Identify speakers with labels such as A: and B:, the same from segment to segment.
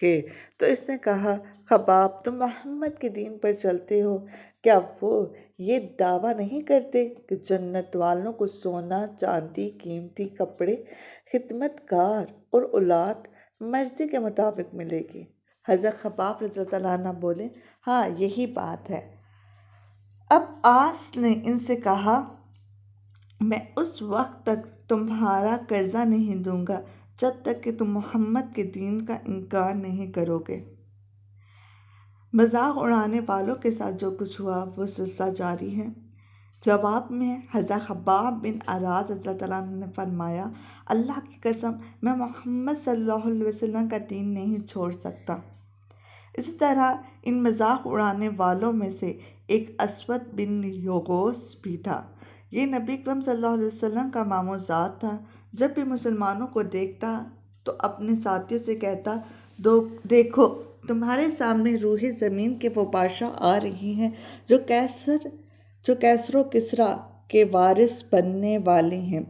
A: کے تو اس نے کہا، خباب تم محمد کے دین پر چلتے ہو، کیا وہ یہ دعویٰ نہیں کرتے کہ جنت والوں کو سونا چاندی قیمتی کپڑے خدمت گار اور اولاد مرضی کے مطابق ملے گی؟ حضرت خباب رضی اللہ عنہ بولے، ہاں یہی بات ہے۔ اب آس نے ان سے کہا، میں اس وقت تک تمہارا قرضہ نہیں دوں گا جب تک کہ تم محمد کے دین کا انکار نہیں کرو گے۔ مذاق اڑانے والوں کے ساتھ جو کچھ ہوا وہ سلسلہ جاری ہے۔ جواب میں حضرت خباب بن اراد رضی اللہ عنہ نے فرمایا، اللہ کی قسم میں محمد صلی اللہ علیہ وسلم کا دین نہیں چھوڑ سکتا۔ اسی طرح ان مذاق اڑانے والوں میں سے ایک اسود بن یغوث بھی تھا۔ یہ نبی اکرم صلی اللہ علیہ وسلم کا ماموزاد تھا۔ جب بھی مسلمانوں کو دیکھتا تو اپنے ساتھیوں سے کہتا، دیکھو تمہارے سامنے روح زمین کے وہ بادشاہ آ رہی ہیں جو کیسر و کسریٰ کے وارث بننے والے ہیں۔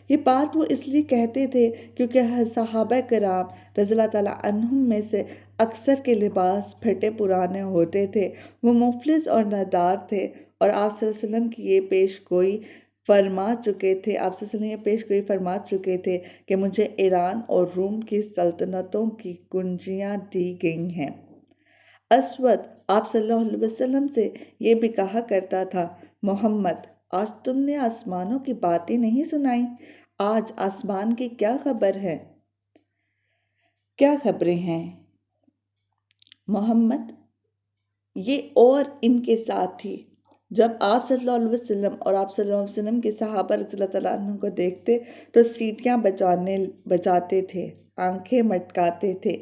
A: یہ بات وہ اس لیے کہتے تھے کیونکہ صحابہ کرام رضی اللہ تعالیٰ عنہم میں سے اکثر کے لباس پھٹے پرانے ہوتے تھے، وہ مفلس اور نادار تھے، اور آپ صلی اللہ علیہ وسلم کی یہ پیش گوئی فرما چکے تھے کہ مجھے ایران اور روم کی سلطنتوں کی کنجیاں دی گئی ہیں۔ اسود آپ صلی اللہ علیہ وسلم سے یہ بھی کہا کرتا تھا، محمد آج تم نے آسمانوں کی باتیں نہیں سنائیں، آج آسمان کی کیا خبر ہے؟ کیا خبریں ہیں محمد؟ یہ اور ان کے ساتھ تھی۔ جب آپ صلی اللہ علیہ وسلم اور آپ صلی اللہ علیہ وسلم کے صحابہ رضی اللہ تعالیٰ عنہ کو دیکھتے تو سیٹیاں بجاتے تھے، آنکھیں مٹکاتے تھے۔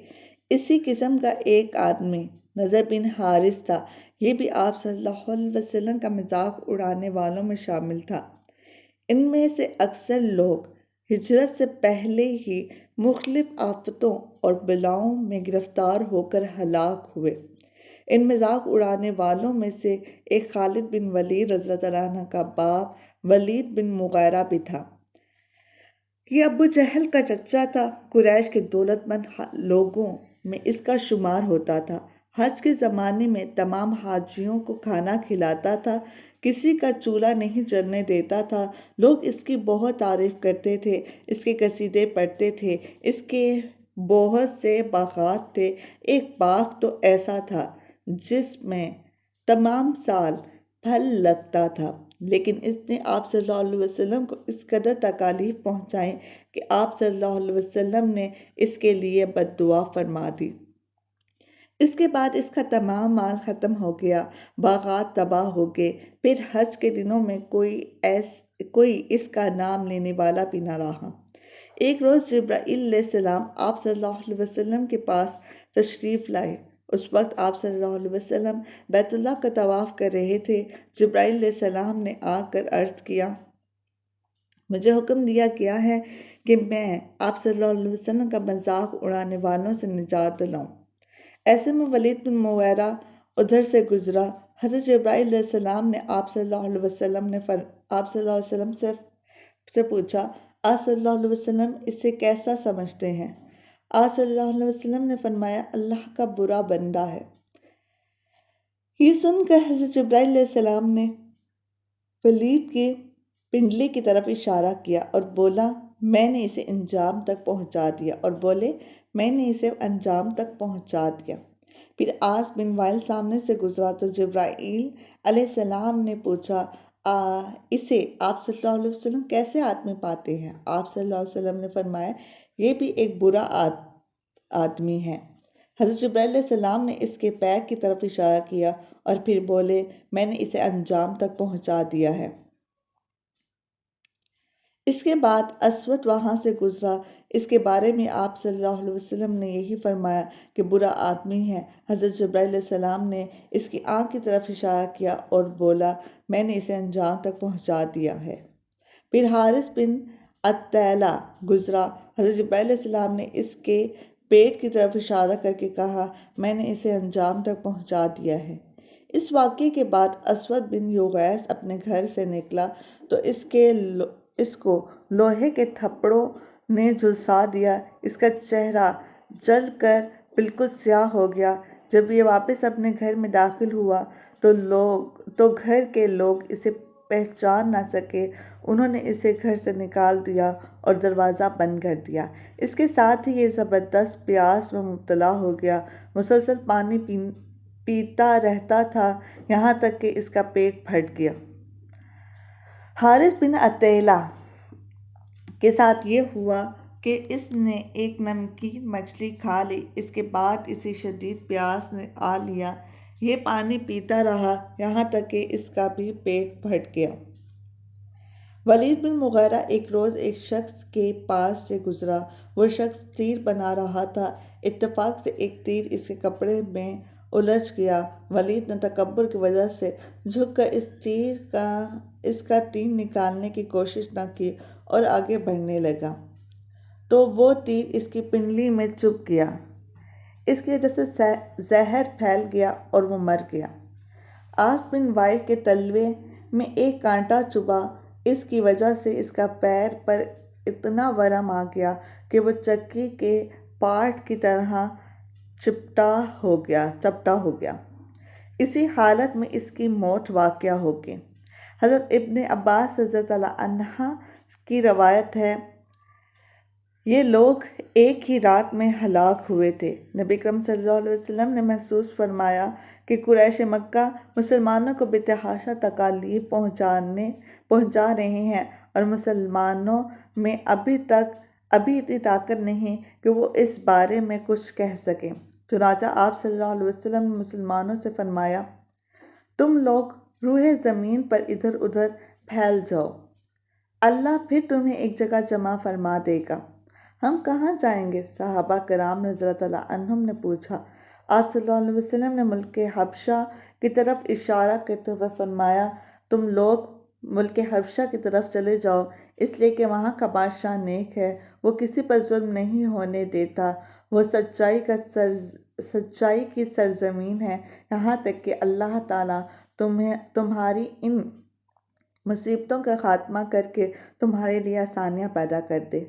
A: اسی قسم کا ایک آدمی نضر بن حارث تھا، یہ بھی آپ صلی اللہ علیہ وسلم کا مذاق اڑانے والوں میں شامل تھا۔ ان میں سے اکثر لوگ ہجرت سے پہلے ہی مختلف آفتوں اور بلاؤں میں گرفتار ہو کر ہلاک ہوئے۔ ان مذاق اڑانے والوں میں سے ایک خالد بن ولید رضی اللہ عنہ کا باپ ولید بن مغیرہ بھی تھا۔ یہ ابو جہل کا چچا تھا۔ قریش کے دولت مند لوگوں میں اس کا شمار ہوتا تھا۔ حج کے زمانے میں تمام حاجیوں کو کھانا کھلاتا تھا، کسی کا چولہا نہیں جلنے دیتا تھا۔ لوگ اس کی بہت تعریف کرتے تھے، اس کے قصیدے پڑھتے تھے۔ اس کے بہت سے باغات تھے۔ ایک باغ تو ایسا تھا جس میں تمام سال پھل لگتا تھا، لیکن اس نے آپ صلی اللہ علیہ وسلم کو اس قدر تکالیف پہنچائیں کہ آپ صلی اللہ علیہ وسلم نے اس کے لیے بد دعا فرما دی۔ اس کے بعد اس کا تمام مال ختم ہو گیا، باغات تباہ ہو گئے۔ پھر حج کے دنوں میں کوئی اس کا نام لینے والا بھی نہ رہا۔ ایک روز جبرائیل علیہ السلام آپ صلی اللہ علیہ وسلم کے پاس تشریف لائے۔ اس وقت آپ صلی اللہ علیہ وسلم بیت اللہ کا طواف کر رہے تھے۔ جبرائیل علیہ السلام نے آ کر عرض کیا، مجھے حکم دیا گیا ہے کہ میں آپ صلی اللہ علیہ وسلم کا مذاق اڑانے والوں سے نجات دلاؤں۔ ایسے میں ولید بن مغیرہ ادھر سے گزرا۔ حضرت جبرائیل علیہ السلام نے آپ صلی اللہ علیہ وسلم سے پوچھا، آپ صلی اللہ علیہ وسلم اسے کیسا سمجھتے ہیں؟ آپ صلی اللہ علیہ وسلم نے فرمایا، اللہ کا برا بندہ ہے۔ یہ سن کر حضرت جبرائیل علیہ السلام نے ولید کی پنڈلی کی طرف اشارہ کیا اور بولا، میں نے اسے انجام تک پہنچا دیا۔ پھر عاص بن وائل سامنے سے گزرا تو جبرائیل علیہ السلام نے پوچھا، اسے آپ صلی اللہ علیہ وسلم کیسے آدمی پاتے ہیں؟ آپ صلی اللہ علیہ وسلم نے فرمایا، یہ بھی ایک برا آدمی ہے۔ حضرت جبرائیل علیہ السلام نے اس کے پیر کی طرف اشارہ کیا اور پھر بولے، میں نے اسے انجام تک پہنچا دیا ہے۔ اس کے بعد اسود وہاں سے گزرا۔ اس کے بارے میں آپ صلی اللہ علیہ وسلم نے یہی فرمایا کہ برا آدمی ہے۔ حضرت جبرائیل علیہ السلام نے اس کی آنکھ کی طرف اشارہ کیا اور بولا، میں نے اسے انجام تک پہنچا دیا ہے۔ پھر حارث بن عطیلہ گزرا۔ حضرت جبرائیل علیہ السلام نے اس کے پیٹ کی طرف اشارہ کر کے کہا، میں نے اسے انجام تک پہنچا دیا ہے۔ اس واقعے کے بعد اسود بن یغیث اپنے گھر سے نکلا تو اس کو لوہے کے تھپڑوں نے جھلسا دیا، اس کا چہرہ جل کر بالکل سیاہ ہو گیا۔ جب یہ واپس اپنے گھر میں داخل ہوا تو گھر کے لوگ اسے پہچان نہ سکے۔ انہوں نے اسے گھر سے نکال دیا اور دروازہ بند کر دیا۔ اس کے ساتھ ہی یہ زبردست پیاس میں مبتلا ہو گیا۔ مسلسل پانی پیتا رہتا تھا، یہاں تک کہ اس کا پیٹ پھٹ گیا۔ حارث بن عطیلہ کے ساتھ یہ ہوا کہ اس نے ایک نمکین مچھلی کھا لی۔ اس کے بعد اسے شدید پیاس نے آ لیا۔ یہ پانی پیتا رہا، یہاں تک کہ اس کا بھی پیٹ پھٹ گیا۔ ولید بن مغیرہ ایک روز ایک شخص کے پاس سے گزرا۔ وہ شخص تیر بنا رہا تھا۔ اتفاق سے ایک تیر اس کے کپڑے میں الجھ گیا۔ ولید نے تکبر کی وجہ سے جھک کر اس کا تیر نکالنے کی کوشش نہ کی اور آگے بڑھنے لگا تو وہ تیر اس کی پنڈلی میں چبھ گیا۔ اس کی وجہ سے زہر پھیل گیا اور وہ مر گیا۔ عاص بن وائل کے تلوے میں ایک کانٹا چبھا۔ اس کی وجہ سے اس کا پیر پر اتنا ورم آ گیا کہ وہ چکی کے پاٹ کی طرح چپٹا ہو گیا۔ اسی حالت میں اس کی موت واقع ہو گئی۔ حضرت ابن عباس رضی اللہ عنہ کی روایت ہے، یہ لوگ ایک ہی رات میں ہلاک ہوئے تھے۔ نبی اکرم صلی اللہ علیہ وسلم نے محسوس فرمایا کہ قریش مکہ مسلمانوں کو بے تحاشا تکالیف پہنچا رہے ہیں اور مسلمانوں میں ابھی اتنی طاقت نہیں کہ وہ اس بارے میں کچھ کہہ سکیں۔ چنانچہ آپ صلی اللہ علیہ وسلم نے مسلمانوں سے فرمایا، تم لوگ روئے زمین پر ادھر ادھر پھیل جاؤ، اللہ پھر تمہیں ایک جگہ جمع فرما دے گا۔ ہم کہاں جائیں گے؟ صحابہ کرام رضی اللہ عنہم نے پوچھا۔ آپ صلی اللہ علیہ وسلم نے ملک حبشہ کی طرف اشارہ کرتے ہوئے فرمایا، تم لوگ ملک حبشہ کی طرف چلے جاؤ، اس لیے کہ وہاں کا بادشاہ نیک ہے، وہ کسی پر ظلم نہیں ہونے دیتا، وہ سچائی کی سرزمین ہے، یہاں تک کہ اللہ تعالیٰ تمہاری ان مصیبتوں کا خاتمہ کر کے تمہارے لیے آسانیاں پیدا کر دے۔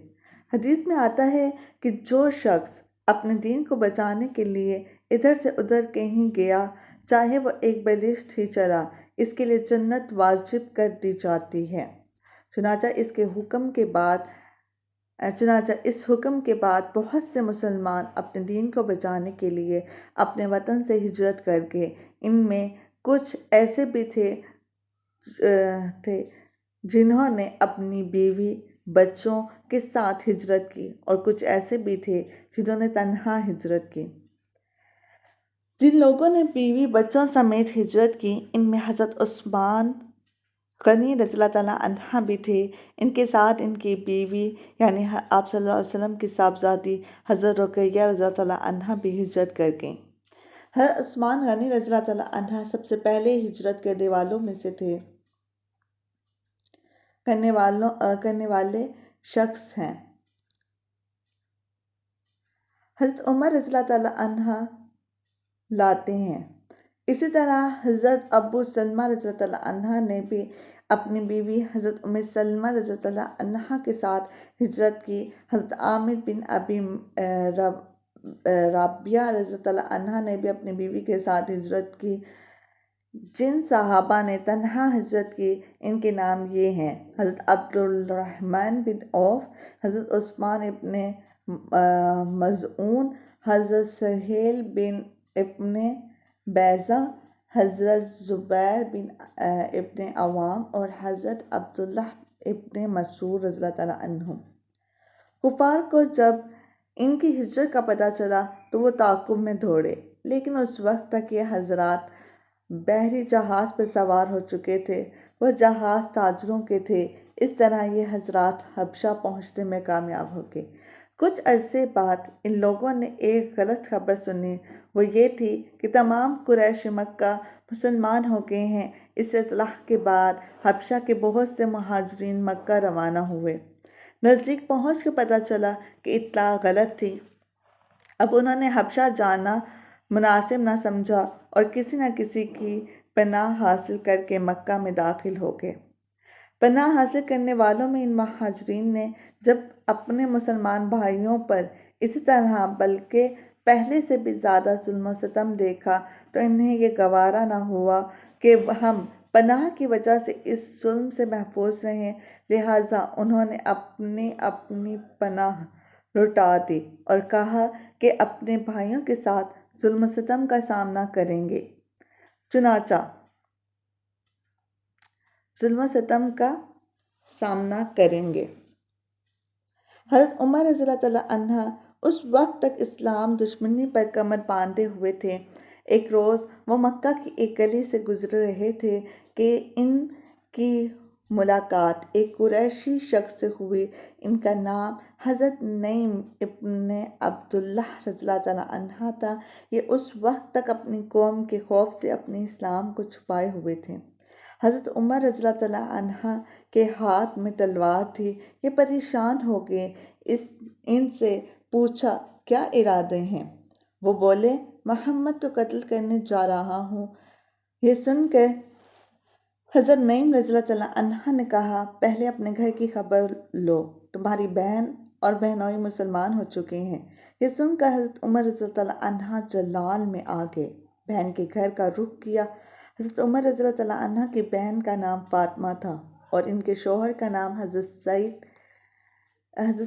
A: حدیث میں آتا ہے کہ جو شخص اپنے دین کو بچانے کے لیے ادھر سے ادھر کہیں گیا، چاہے وہ ایک بلشت ہی چلا، اس کے لیے جنت واجب کر دی جاتی ہے۔ چنانچہ اس حکم کے بعد بہت سے مسلمان اپنے دین کو بچانے کے لیے اپنے وطن سے ہجرت کر گئے۔ ان میں کچھ ایسے بھی تھے جنہوں نے اپنی بیوی بچوں کے ساتھ ہجرت کی اور کچھ ایسے بھی تھے جنہوں نے تنہا ہجرت کی۔ جن لوگوں نے بیوی بچوں سمیت ہجرت کی، ان میں حضرت عثمان غنی رضی اللہ عنہ بھی تھے۔ ان کے ساتھ ان کی بیوی یعنی آپ صلی اللہ علیہ وسلم کی صاحبزادی حضرت رقیہ رضی اللہ عنہ بھی ہجرت کر گئیں۔ حضرت عثمان غنی رضی اللہ عنہ سب سے پہلے ہجرت کرنے والے شخص ہیں۔ حضرت عمر رضی اللہ عنہ لاتے ہیں۔ اسی طرح حضرت ابو سلمہ رضی اللہ عنہ نے بھی اپنی بیوی حضرت ام سلمہ رضی اللہ عنہ کے ساتھ ہجرت کی۔ حضرت عامر بن ابی رابعہ رضی اللہ عنہ نے بھی اپنی بیوی کے ساتھ ہجرت کی۔ جن صحابہ نے تنہا ہجرت کی، ان کے نام یہ ہیں: حضرت عبد الرحمن بن عوف، حضرت عثمان ابن مظعون، حضرت سہیل بن ابن بیضہ، حضرت زبیر بن ابن عوام اور حضرت عبداللہ ابن مسعود رضی اللہ عنہم۔ کفار کو جب ان کی ہجرت کا پتہ چلا تو وہ تعاقب میں دوڑے، لیکن اس وقت تک یہ حضرات بحری جہاز پر سوار ہو چکے تھے۔ وہ جہاز تاجروں کے تھے۔ اس طرح یہ حضرات حبشہ پہنچنے میں کامیاب ہو گئے۔ کچھ عرصے بعد ان لوگوں نے ایک غلط خبر سنی، وہ یہ تھی کہ تمام قریش مکہ مسلمان ہو گئے ہیں۔ اس اطلاع کے بعد حبشہ کے بہت سے مہاجرین مکہ روانہ ہوئے۔ نزدیک پہنچ کے پتہ چلا کہ اطلاع غلط تھی۔ اب انہوں نے حبشہ جانا مناسب نہ سمجھا اور کسی نہ کسی کی پناہ حاصل کر کے مکہ میں داخل ہو گئے۔ پناہ حاصل کرنے والوں میں ان مہاجرین نے جب اپنے مسلمان بھائیوں پر اسی طرح بلکہ پہلے سے بھی زیادہ ظلم و ستم دیکھا تو انہیں یہ گوارا نہ ہوا کہ ہم پناہ کی وجہ سے اس ظلم سے محفوظ رہیں، لہٰذا انہوں نے اپنی پناہ لوٹا دی اور کہا کہ اپنے بھائیوں کے ساتھ ظلم و ستم کا سامنا کریں گے۔ چنانچہ ظلم و ستم کا سامنا کریں گے۔ حضرت عمر رضی اللہ تعالیٰ عنہ اس وقت تک اسلام دشمنی پر کمر باندھے ہوئے تھے۔ ایک روز وہ مکہ کی ایک گلی سے گزر رہے تھے کہ ان کی ملاقات ایک قریشی شخص سے ہوئی۔ ان کا نام حضرت نعیم ابن عبداللہ رضی اللہ تعالیٰ عنہ تھا۔ یہ اس وقت تک اپنی قوم کے خوف سے اپنے اسلام کو چھپائے ہوئے تھے۔ حضرت عمر رضی اللہ تعالیٰ عنہ کے ہاتھ میں تلوار تھی۔ یہ پریشان ہو گئے، ان سے پوچھا کیا ارادے ہیں؟ وہ بولے محمد کو قتل کرنے جا رہا ہوں۔ یہ سن کر حضرت نعیم رضی اللہ تعالیٰ عنہ نے کہا پہلے اپنے گھر کی خبر لو، تمہاری بہن اور بہنوئی مسلمان ہو چکے ہیں۔ یہ سن کر حضرت عمر رضی اللہ تعالیٰ عنہ جلال میں آ گئے، بہن کے گھر کا رخ کیا۔ حضرت عمر رضی اللہ تعالیٰ عنہ کی بہن کا نام فاطمہ تھا اور ان کے شوہر کا نام حضرت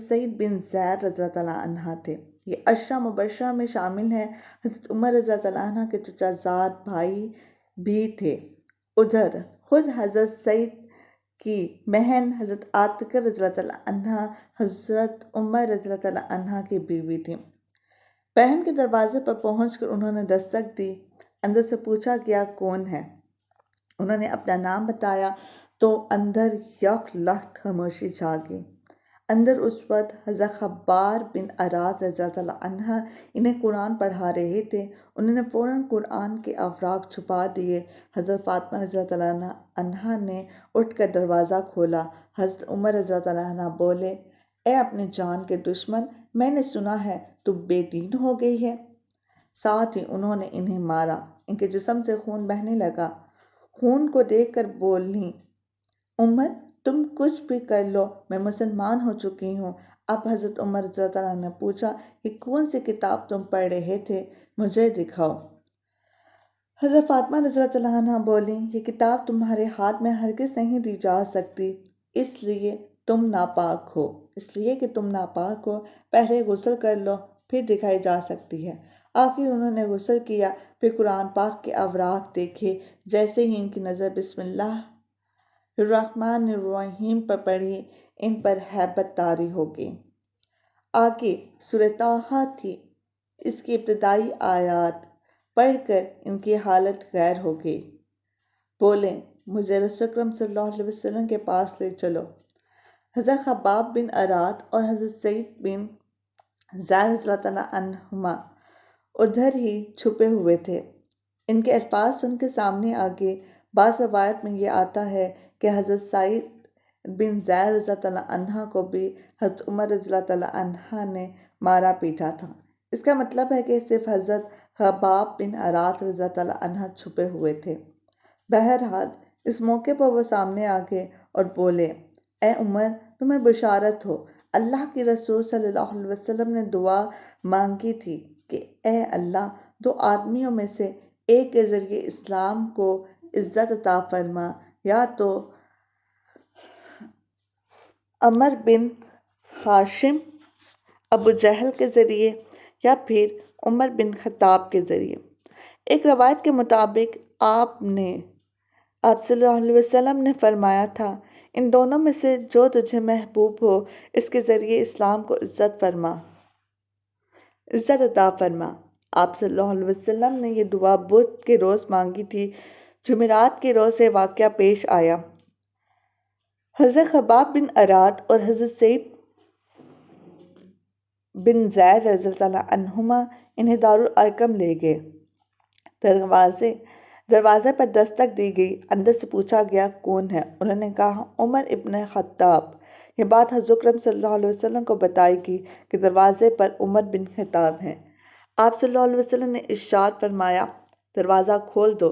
A: سعید بن زید رضی اللہ تعالیٰ عنہ تھے۔ یہ عشرہ مبشرہ میں شامل ہیں۔ حضرت عمر رضی اللہ تعالیٰ عنہ کے چچا زاد بھائی بھی تھے۔ ادھر خود حضرت سعید کی بہن حضرت عاتکہ رضی اللہ تعالیٰ عنہ حضرت عمر رضی اللہ تعالیٰ عنہ کی بیوی تھی۔ بہن کے دروازے پر پہنچ کر انہوں نے دستک دی۔ اندر سے پوچھا گیا کون ہے؟ انہوں نے اپنا نام بتایا تو اندر یک لخت خاموشی چھا گئی۔ اندر اس وقت حضرت خباب بن اراد رضی اللہ تعالیٰ عنہ انہیں قرآن پڑھا رہے تھے۔ انہوں نے فوراً قرآن کے اوراق چھپا دیے۔ حضرت فاطمہ رضی اللہ تعالیٰ عنہ نے اٹھ کر دروازہ کھولا۔ حضرت عمر رضی اللہ تعالیٰ عنہ بولے اے اپنی جان کے دشمن، میں نے سنا ہے تو بے دین ہو گئی ہے۔ ساتھ ہی انہوں نے انہیں مارا۔ ان کے جسم سے خون بہنے لگا۔ خون کو دیکھ کر بولیں عمر تم کچھ بھی کر لو، میں مسلمان ہو چکی ہوں۔ اب حضرت عمر رضی اللہ تعالیٰ نے پوچھا یہ کون سی کتاب تم پڑھ رہے تھے؟ مجھے دکھاؤ۔ حضرت فاطمہ رضی اللہ تعالیٰ عنہ بولیں یہ کتاب تمہارے ہاتھ میں ہرگز نہیں دی جا سکتی، اس لیے کہ تم ناپاک ہو، پہلے غسل کر لو پھر دکھائی جا سکتی ہے۔ آخر انہوں نے غسل کیا، پھر قرآن پاک کے اوراق دیکھے۔ جیسے ہی ان کی نظر بسم اللہ الرحمن الرحیم پر پڑی، ان پر ہیبت طاری ہو گئی۔ آگے سورہ طٰہٰ تھی، اس کی ابتدائی آیات پڑھ کر ان کی حالت غیر ہو گئی۔ بولے مجھے رسول اکرم صلی اللہ علیہ وسلم کے پاس لے چلو۔ حضرت خباب بن اراد اور حضرت سعید بن زید رضی اللہ تعالیٰ عنہما ادھر ہی چھپے ہوئے تھے۔ ان کے الفاظ سن کے سامنے آگے بعض روایت میں یہ آتا ہے کہ حضرت سعید بن زید رضی اللہ تعالیٰ عنہ کو بھی حضرت عمر رضی اللہ تعالیٰ عنہ نے مارا پیٹا تھا۔ اس کا مطلب ہے کہ صرف حضرت خباب بن اراد رضی اللہ تعالیٰ عنہ چھپے ہوئے تھے۔ بہرحال اس موقع پر وہ سامنے آگے اور بولے اے عمر تمہیں بشارت ہو، اللہ کے رسول صلی اللہ علیہ وسلم نے دعا مانگی تھی کہ اے اللہ دو آدمیوں میں سے ایک کے ذریعے اسلام کو عزت عطا فرما، یا تو عمر بن ہاشم ابو جہل کے ذریعے یا پھر عمر بن خطاب کے ذریعے۔ ایک روایت کے مطابق آپ صلی اللہ علیہ وسلم نے فرمایا تھا ان دونوں میں سے جو تجھے محبوب ہو اس کے ذریعے اسلام کو عزت عطا فرما۔ آپ صلی اللہ علیہ وسلم نے یہ دعا بدھ کے روز مانگی تھی۔ جمعرات کے روز یہ واقعہ پیش آیا۔ حضرت خباب بن اراد اور حضرت سعید بن زید رضی اللہ عنہما انہیں دارالارقم لے گئے۔ دروازے پر دستک دی گئی، اندر سے پوچھا گیا کون ہے؟ انہوں نے کہا عمر ابن خطاب۔ یہ بات حضور اکرم صلی اللہ علیہ وسلم کو بتائی گئی کہ دروازے پر عمر بن خطاب ہیں۔ آپ صلی اللہ علیہ وسلم نے ارشاد فرمایا دروازہ کھول دو،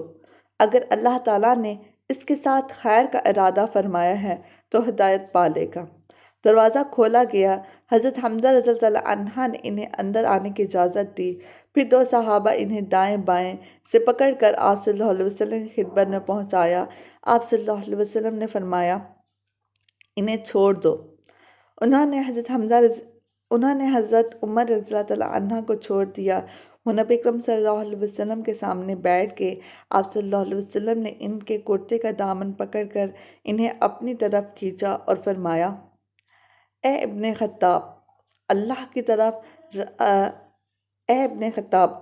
A: اگر اللہ تعالیٰ نے اس کے ساتھ خیر کا ارادہ فرمایا ہے تو ہدایت پا لے گا۔ دروازہ کھولا گیا حضرت حمزہ رضی اللہ عنہ نے انہیں اندر آنے کی اجازت دی۔ پھر دو صحابہ انہیں دائیں بائیں سے پکڑ کر آپ صلی اللہ علیہ وسلم کی خدمت میں پہنچایا۔ آپ صلی اللہ علیہ وسلم نے فرمایا انہیں چھوڑ دو۔ انہوں نے حضرت عمر رضی اللہ عنہ کو چھوڑ دیا۔ وہ نبی اکرم صلی اللہ علیہ وسلم کے سامنے بیٹھ کے آپ صلی اللہ علیہ وسلم نے ان کے کرتے کا دامن پکڑ کر انہیں اپنی طرف کھینچا اور فرمایا اے ابن خطاب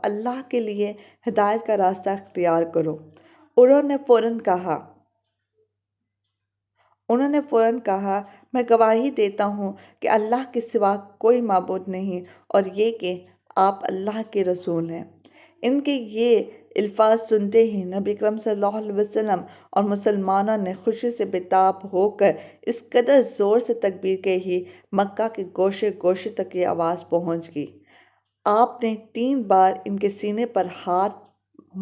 A: اللہ کے لیے ہدایت کا راستہ اختیار کرو۔ انہوں نے فوراً کہا میں گواہی دیتا ہوں کہ اللہ کے سوا کوئی معبود نہیں اور یہ کہ آپ اللہ کے رسول ہیں۔ ان کے یہ الفاظ سنتے ہی نبی اکرم صلی اللہ علیہ وسلم اور مسلمانوں نے خوشی سے بےتاب ہو کر اس قدر زور سے تکبیر کہی مکہ کے گوشے گوشے تک یہ آواز پہنچ گئی۔ آپ نے 3 بار ان کے سینے پر ہاتھ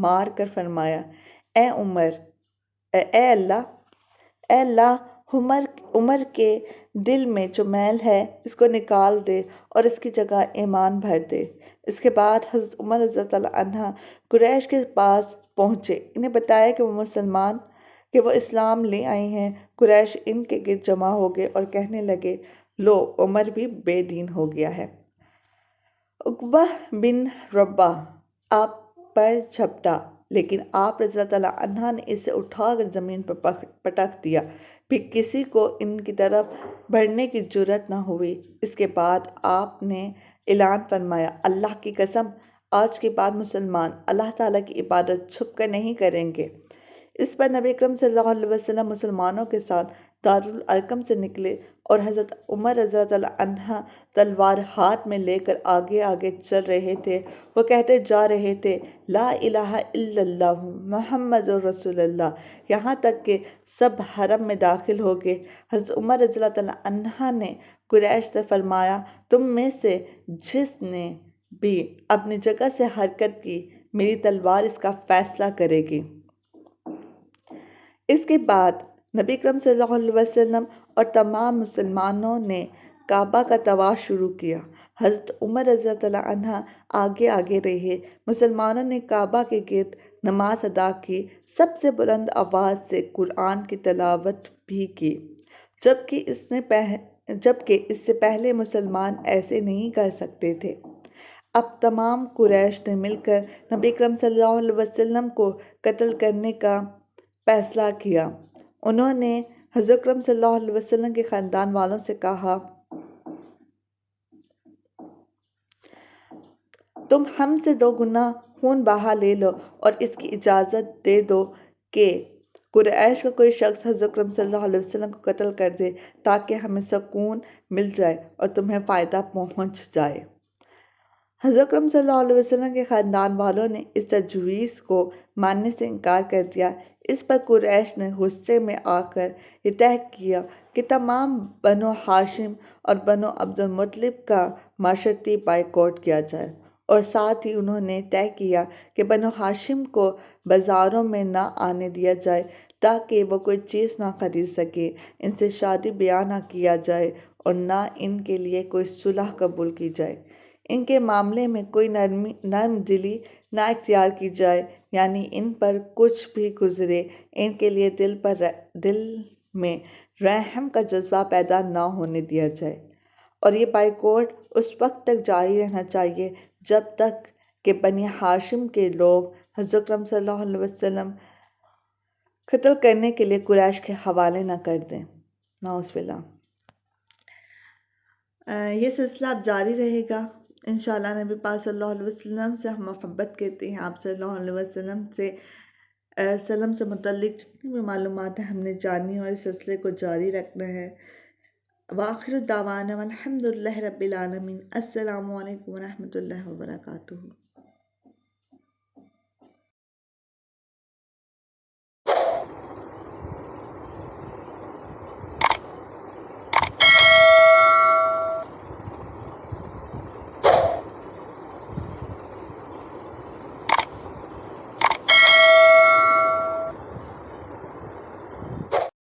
A: مار کر فرمایا اے اللہ عمر کے دل میں جو میل ہے اس کو نکال دے اور اس کی جگہ ایمان بھر دے۔ اس کے بعد حضرت عمر رضی اللہ عنہ قریش کے پاس پہنچے، انہیں بتایا کہ وہ اسلام لے آئے ہیں۔ قریش ان کے گرد جمع ہو گئے اور کہنے لگے لو عمر بھی بے دین ہو گیا ہے۔ عقبہ بن ربیعہ آپ پر جھپٹا لیکن آپ رضی اللہ عنہ نے اسے اٹھا کر زمین پر پٹک دیا، پھر کسی کو ان کی طرف بڑھنے کی جرأت نہ ہوئی۔ اس کے بعد آپ نے اعلان فرمایا اللہ کی قسم آج کے بعد مسلمان اللہ تعالیٰ کی عبادت چھپ کر نہیں کریں گے۔ اس پر نبی اکرم صلی اللہ علیہ وسلم مسلمانوں کے ساتھ دارالارقم سے نکلے اور حضرت عمر رضی اللہ عنہ تلوار ہاتھ میں لے کر آگے آگے چل رہے تھے۔ وہ کہتے جا رہے تھے لا الہ الا اللہ محمد رسول اللہ، یہاں تک کہ سب حرم میں داخل ہو گئے۔ حضرت عمر رضی اللہ عنہ نے قریش سے فرمایا تم میں سے جس نے بھی اپنی جگہ سے حرکت کی میری تلوار اس کا فیصلہ کرے گی۔ اس کے بعد نبی اکرم صلی اللہ علیہ وسلم اور تمام مسلمانوں نے کعبہ کا طواف شروع کیا۔ حضرت عمر رضی اللہ عنہ آگے آگے رہے۔ مسلمانوں نے کعبہ کے گرد نماز ادا کی، سب سے بلند آواز سے قرآن کی تلاوت بھی کی، جبکہ اس سے پہلے مسلمان ایسے نہیں کر سکتے تھے۔ اب تمام قریش نے مل کر نبی اکرم صلی اللہ علیہ وسلم کو قتل کرنے کا فیصلہ کیا۔ انہوں نے حضرت اکرم صلی اللہ علیہ وسلم کے خاندان والوں سے کہا تم ہم سے 2 گنا خون بہا لے لو اور اس کی اجازت دے دو کہ قریش کا کوئی شخص حضرت اکرم صلی اللہ علیہ وسلم کو قتل کر دے تاکہ ہمیں سکون مل جائے اور تمہیں فائدہ پہنچ جائے۔ حضرت اکرم صلی اللہ علیہ وسلم کے خاندان والوں نے اس تجویز کو ماننے سے انکار کر دیا۔ اس پر قریش نے غصے میں آ کر یہ طے کیا کہ تمام بنو ہاشم اور بنو عبد المطلب کا معاشرتی بائیکاٹ کیا جائے، اور ساتھ ہی انہوں نے طے کیا کہ بنو ہاشم کو بازاروں میں نہ آنے دیا جائے تاکہ وہ کوئی چیز نہ خرید سکے، ان سے شادی بیاہ نہ کیا جائے اور نہ ان کے لیے کوئی صلح قبول کی جائے۔ ان کے معاملے میں کوئی نرم دلی نہ اختیار کی جائے، یعنی ان پر کچھ بھی گزرے ان کے لیے دل میں رحم کا جذبہ پیدا نہ ہونے دیا جائے، اور یہ بائیکاٹ اس وقت تک جاری رہنا چاہیے جب تک کہ بنی ہاشم کے لوگ حضرت اکرم صلی اللہ علیہ وسلم قتل کرنے کے لیے قریش کے حوالے نہ کر دیں۔ نعوذ باللہ۔ یہ سلسلہ اب جاری رہے گا انشاءاللہ۔ نبی پاک صلی اللہ علیہ وسلم سے ہم محبت کرتے ہیں، آپ صلی اللہ علیہ وسلم سے متعلق جتنی بھی معلومات ہیں ہم نے جانی اور اس سلسلے کو جاری رکھنا ہے۔ وآخر دعوانا والحمد للہ رب العالمین۔ السلام علیکم ورحمۃ اللہ وبرکاتہ۔